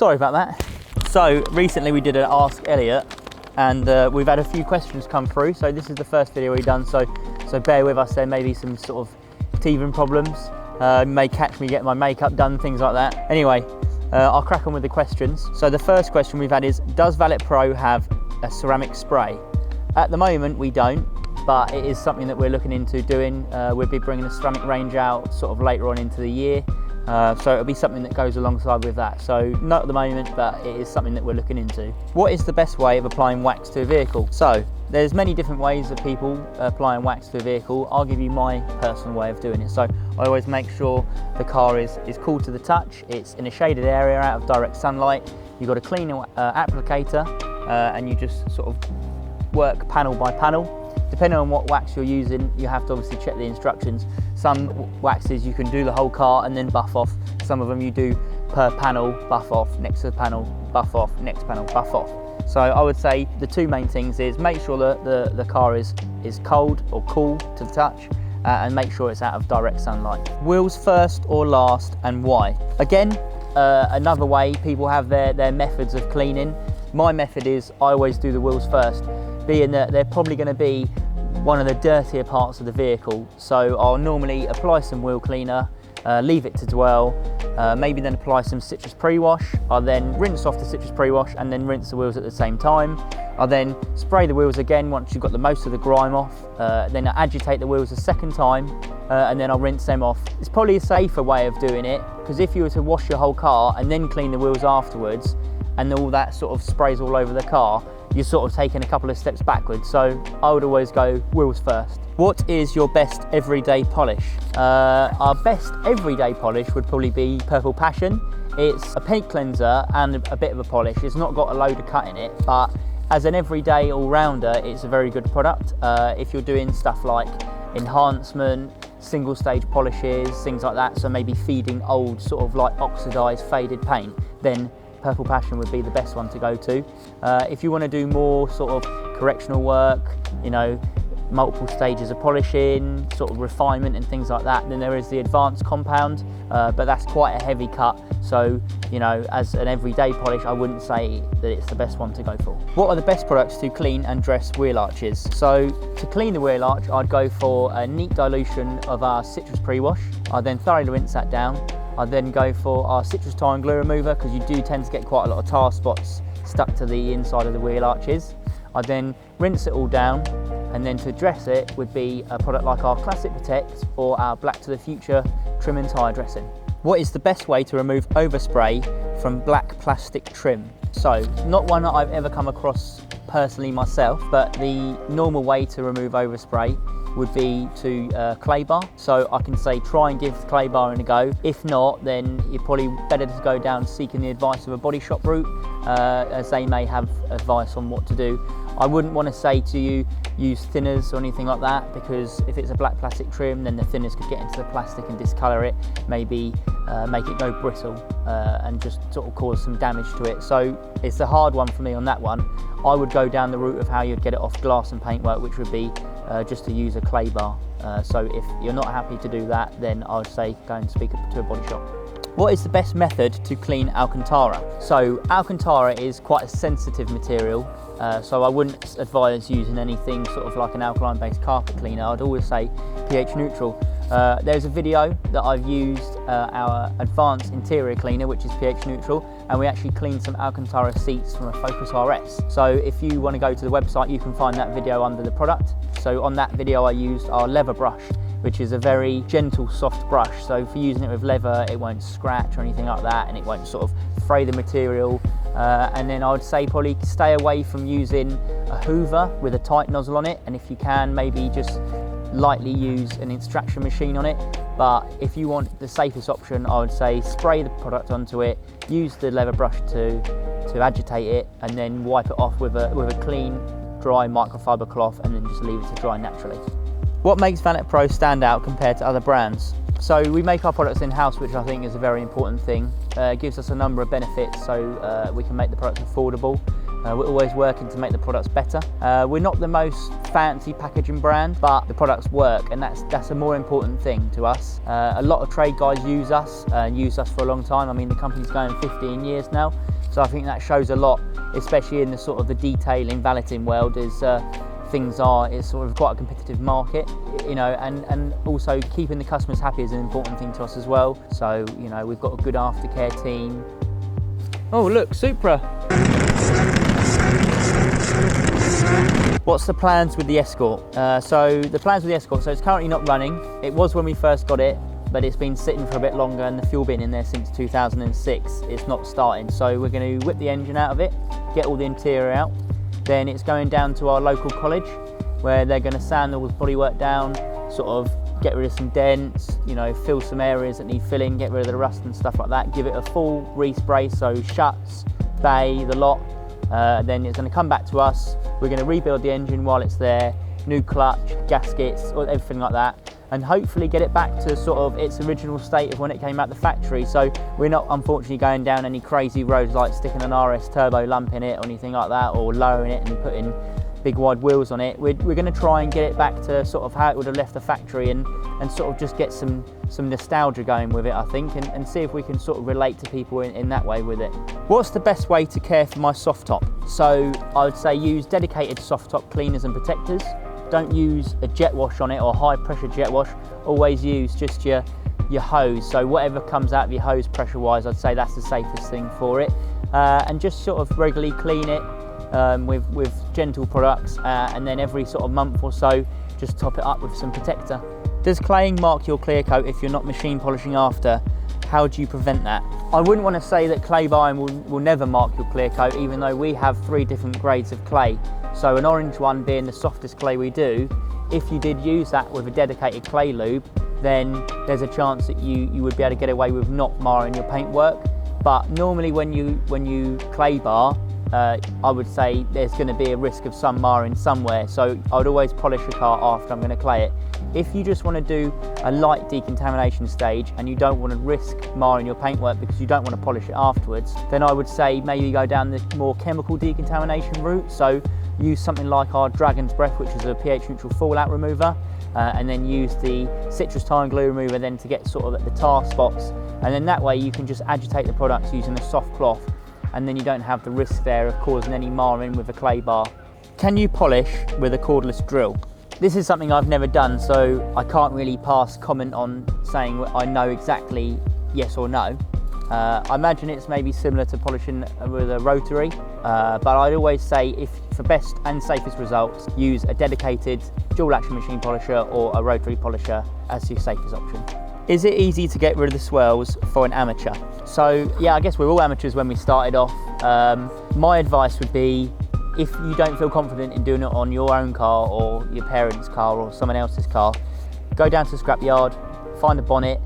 sorry about that. So recently we did an Ask Elliott, and we've had a few questions come through. So this is the first video we've done, so bear with us. There may be some sort of teething problems. You may catch me getting my makeup done, things like that. Anyway, I'll crack on with the questions. So the first question we've had is, does ValetPRO have a ceramic spray? At the moment we don't, but it is something that we're looking into doing. We'll be bringing a ceramic range out sort of later on into the year. So it'll be something that goes alongside with that. So not at the moment, but it is something that we're looking into. What is the best way of applying wax to a vehicle? So there's many different ways of people applying wax to a vehicle. I'll give you my personal way of doing it. So I always make sure the car is cool to the touch. It's in a shaded area out of direct sunlight. You've got a clean applicator, and you just sort of work panel by panel. Depending on what wax you're using, you have to obviously check the instructions. Some waxes you can do the whole car and then buff off. Some of them you do per panel, buff off, next to the panel, buff off, next panel, buff off. So I would say the two main things is make sure that the car is cold or cool to the touch, and make sure it's out of direct sunlight. Wheels first or last, and why? Again, another way people have their methods of cleaning. My method is I always do the wheels first, being that they're probably going to be one of the dirtier parts of the vehicle. So I'll normally apply some wheel cleaner, leave it to dwell, maybe then apply some citrus pre-wash. I'll then rinse off the citrus pre-wash and then rinse the wheels at the same time. I'll then spray the wheels again once you've got the most of the grime off. Then I agitate the wheels a second time, and then I'll rinse them off. It's probably a safer way of doing it, because if you were to wash your whole car and then clean the wheels afterwards, and all that sort of sprays all over the car, you're sort of taking a couple of steps backwards. So I would always go wheels first. What is your best everyday polish? Our best everyday polish would probably be Purple Passion. It's a paint cleanser and a bit of a polish. It's not got a load of cut in it, but as an everyday all-rounder, it's a very good product. If you're doing stuff like enhancement, single stage polishes, things like that, so maybe feeding old sort of like oxidized, faded paint, then Purple Passion would be the best one to go to. If you want to do more sort of correctional work, you know, multiple stages of polishing, sort of refinement and things like that, then there is the Advanced Compound, but that's quite a heavy cut. So, you know, as an everyday polish, I wouldn't say that it's the best one to go for. What are the best products to clean and dress wheel arches? So to clean the wheel arch, I'd go for a neat dilution of our citrus pre-wash. I'd then thoroughly rinse that down. I'd then go for our citrus tar and glue remover, because you do tend to get quite a lot of tar spots stuck to the inside of the wheel arches. I'd then rinse it all down, and then to dress it would be a product like our Classic Protect or our Black to the Future trim and tyre dressing. What is the best way to remove overspray from black plastic trim? So, not one that I've ever come across personally myself, but the normal way to remove overspray would be to clay bar. So I can say try and give clay barring a go. If not, then you're probably better to go down seeking the advice of a body shop route, as they may have advice on what to do. I wouldn't want to say to you use thinners or anything like that, because if it's a black plastic trim, then the thinners could get into the plastic and discolour it, maybe make it go brittle, and just sort of cause some damage to it. So it's a hard one for me on that one. I would go down the route of how you'd get it off glass and paintwork, which would be just to use a clay bar. So if you're not happy to do that, then I would say go and speak to a body shop. What is the best method to clean alcantara? So alcantara is quite a sensitive material, so I wouldn't advise using anything sort of like an alkaline based carpet cleaner. I'd always say pH neutral. There's a video that I've used our advanced interior cleaner, which is pH neutral, and we actually cleaned some Alcantara seats from a Focus RS. So if you want to go to the website, you can find that video under the product. So on that video I used our leather brush, which is a very gentle, soft brush. So for using it with leather, it won't scratch or anything like that, and it won't sort of fray the material. And then I would say probably stay away from using a hoover with a tight nozzle on it, and if you can, maybe just lightly use an extraction machine on it. But if you want the safest option, I would say spray the product onto it, use the leather brush to agitate it, and then wipe it off with a clean, dry microfiber cloth, and then just leave it to dry naturally. What makes ValetPRO stand out compared to other brands? So we make our products in-house, which I think is a very important thing. It gives us a number of benefits, so we can make the products affordable. We're always working to make the products better. We're not the most fancy packaging brand, but the products work, and that's a more important thing to us. A lot of trade guys use us and use us for a long time. I mean, the company's going 15 years now, So I think that shows a lot, especially in the sort of the detailing valeting world, is it's sort of quite a competitive market, you know, and also keeping the customers happy is an important thing to us as well. So, you know, we've got a good aftercare team. Oh look, Supra. What's the plans with the Escort? So the plans with the Escort, so it's currently not running. It was when we first got it, but it's been sitting for a bit longer and the fuel been in there since 2006. It's not starting. So we're going to whip the engine out of it, get all the interior out. Then it's going down to our local college where they're going to sand all the bodywork down, sort of get rid of some dents, you know, fill some areas that need filling, get rid of the rust and stuff like that, give it a full respray, so shuts, bay, the lot. Then it's going to come back to us. We're going to rebuild the engine while it's there, new clutch, gaskets, everything like that, and hopefully get it back to sort of its original state of when it came out the factory. So we're not unfortunately going down any crazy roads like sticking an RS turbo lump in it or anything like that, or lowering it and putting big wide wheels on it. We're going to try and get it back to sort of how it would have left the factory, and sort of just get some nostalgia going with it, I think, and see if we can sort of relate to people in that way with it. What's the best way to care for my soft top? So I would say use dedicated soft top cleaners and protectors. Don't use a jet wash on it or high pressure jet wash. Always use just your hose. So whatever comes out of your hose pressure wise, I'd say that's the safest thing for it. And just sort of regularly clean it with gentle products, and then every sort of month or so just top it up with some protector. Does claying mark your clear coat if you're not machine polishing after? How do you prevent that? I wouldn't want to say that clay buying will never mark your clear coat, even though we have 3 different grades of clay. So an orange one being the softest clay we do, if you did use that with a dedicated clay lube, then there's a chance that you would be able to get away with not marring your paintwork. But normally when you clay bar, I would say there's going to be a risk of some marring somewhere. So I would always polish a car after I'm going to clay it. If you just want to do a light decontamination stage and you don't want to risk marring your paintwork because you don't want to polish it afterwards, then I would say maybe go down the more chemical decontamination route. So use something like our Dragon's Breath, which is a pH neutral fallout remover, and then use the citrus tire glue remover then to get sort of at the tar spots, and then that way you can just agitate the products using a soft cloth, and then you don't have the risk there of causing any marring with a clay bar. Can you polish with a cordless drill? This is something I've never done, so I can't really pass comment on saying I know exactly yes or no. I imagine it's maybe similar to polishing with a rotary, but I'd always say, if for best and safest results, use a dedicated dual action machine polisher or a rotary polisher as your safest option. Is it easy to get rid of the swirls for an amateur? So yeah, I guess we're all amateurs when we started off. My advice would be, if you don't feel confident in doing it on your own car or your parents' car or someone else's car, go down to the scrapyard, find a bonnet.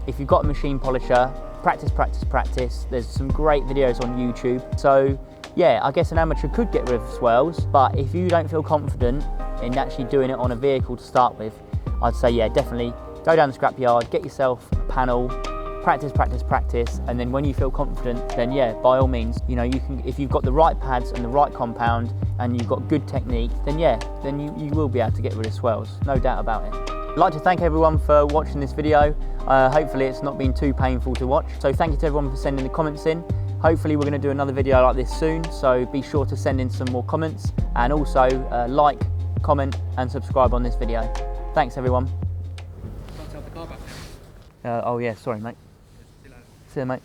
If you've got a machine polisher, practice, practice, practice. There's some great videos on YouTube. So yeah, I guess an amateur could get rid of swirls, but if you don't feel confident in actually doing it on a vehicle to start with, I'd say yeah, definitely go down the scrapyard, get yourself a panel, practice, practice, practice, and then when you feel confident, then yeah, by all means, you know, you can, if you've got the right pads and the right compound and you've got good technique, then yeah, then you will be able to get rid of swirls, no doubt about it. I'd like to thank everyone for watching this video. Hopefully it's not been too painful to watch. So thank you to everyone for sending the comments in. Hopefully we're going to do another video like this soon, so be sure to send in some more comments, and also like, comment and subscribe on this video. Thanks everyone. Can't have the car back now. Oh yeah, sorry mate. See you later. See you mate.